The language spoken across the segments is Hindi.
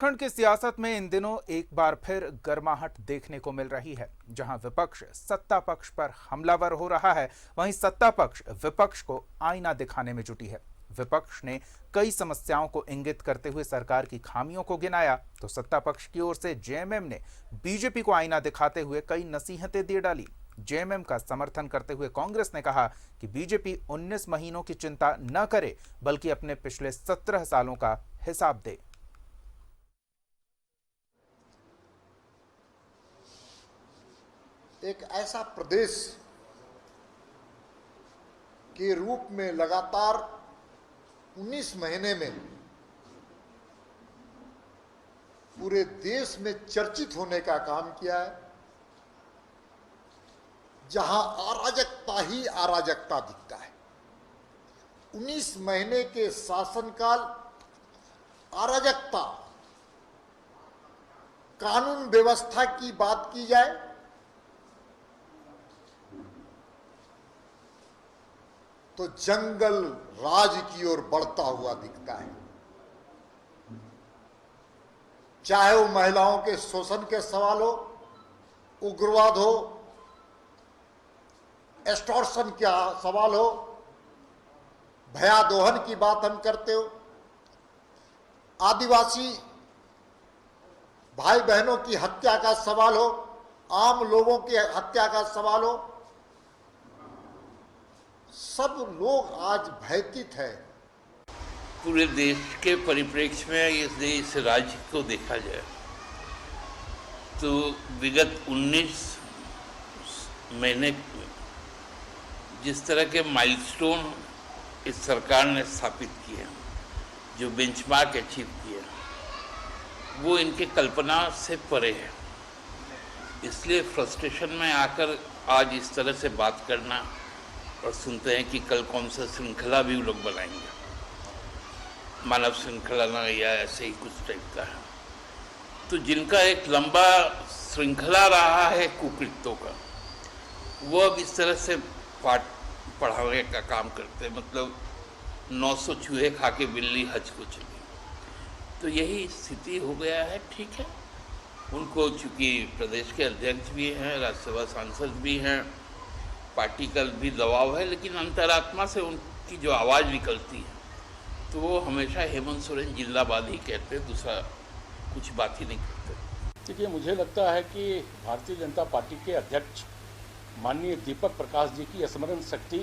उत्तराखंड की सियासत में इन दिनों एक बार फिर गर्माहट देखने को मिल रही है। जहां विपक्ष सत्ता पक्ष पर हमलावर हो रहा है, वहीं सत्ता पक्ष विपक्ष को आईना दिखाने में जुटी है। विपक्ष ने कई समस्याओं को इंगित करते हुए सरकार की खामियों को गिनाया, तो सत्ता पक्ष की ओर से जेएमएम ने बीजेपी को आईना दिखाते हुए कई नसीहतें दे डाली। जेएमएम का समर्थन करते हुए कांग्रेस ने कहा कि बीजेपी 19 महीनों की चिंता न करे, बल्कि अपने पिछले 17 सालों का हिसाब दे। एक ऐसा प्रदेश के रूप में लगातार 19 महीने में पूरे देश में चर्चित होने का काम किया है, जहां अराजकता ही अराजकता दिखता है। 19 महीने के शासनकाल अराजकता, कानून व्यवस्था की बात की जाए तो जंगल राज की ओर बढ़ता हुआ दिखता है। चाहे वो महिलाओं के शोषण के सवाल हो, उग्रवाद हो, एक्सटॉर्शन का सवाल हो, भयादोहन की बात हम करते हो, आदिवासी भाई बहनों की हत्या का सवाल हो, आम लोगों की हत्या का सवाल हो, सब लोग आज भयभीत है। पूरे देश के परिप्रेक्ष्य में इस राज्य को देखा जाए तो विगत 19 महीने जिस तरह के माइलस्टोन इस सरकार ने स्थापित किए, जो बेंचमार्क अचीव किया, वो इनके कल्पना से परे है। इसलिए फ्रस्ट्रेशन में आकर आज इस तरह से बात करना और सुनते हैं कि कल कौन सा श्रृंखला भी लोग बनाएंगे, मानव श्रृंखला ना या ऐसे ही कुछ टाइप का है। तो जिनका एक लंबा श्रृंखला रहा है कुकृत्यों का, वो अब इस तरह से पाठ पढ़ाने का काम करते हैं। मतलब 900 चूहे खा के बिल्ली हज को चली, तो यही स्थिति हो गया है। ठीक है, उनको चूँकि प्रदेश के अध्यक्ष भी हैं, राज्यसभा सांसद भी हैं, पार्टी का भी दबाव है, लेकिन अंतरात्मा से उनकी जो आवाज़ निकलती है तो वो हमेशा हेमंत सोरेन जिंदाबाद ही कहते हैं, दूसरा कुछ बात ही नहीं करते। देखिए, मुझे लगता है कि भारतीय जनता पार्टी के अध्यक्ष माननीय दीपक प्रकाश जी की स्मरण शक्ति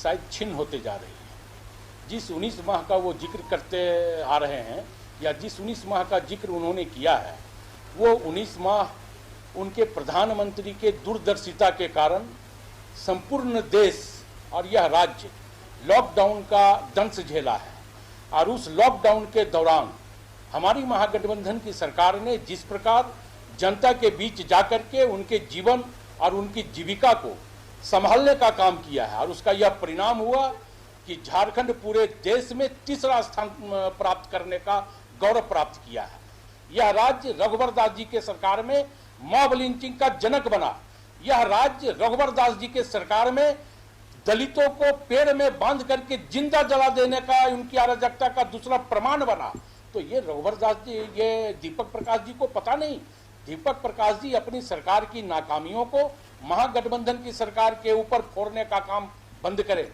शायद छिन्न होते जा रही है। जिस 19 माह का वो जिक्र करते आ रहे हैं, या जिस 19 माह का जिक्र उन्होंने किया है, वो 19 माह उनके प्रधानमंत्री के दूरदर्शिता के कारण संपूर्ण देश और यह राज्य लॉकडाउन का दंश झेला है। और उस लॉकडाउन के दौरान हमारी महागठबंधन की सरकार ने जिस प्रकार जनता के बीच जाकर के उनके जीवन और उनकी जीविका को संभालने का काम किया है, और उसका यह परिणाम हुआ कि झारखंड पूरे देश में तीसरा स्थान प्राप्त करने का गौरव प्राप्त किया है। यह राज्य रघुवर दास जी के सरकार में मॉब लिंचिंग का जनक बना। यह राज्य रघुवर दास जी के सरकार में दलितों को पेड़ में बांध करके जिंदा जला देने का, उनकी अराजकता का दूसरा प्रमाण बना। तो ये रघुवर दास जी, ये दीपक प्रकाश जी को पता नहीं। दीपक प्रकाश जी अपनी सरकार की नाकामियों को महागठबंधन की सरकार के ऊपर फोड़ने का काम बंद करें।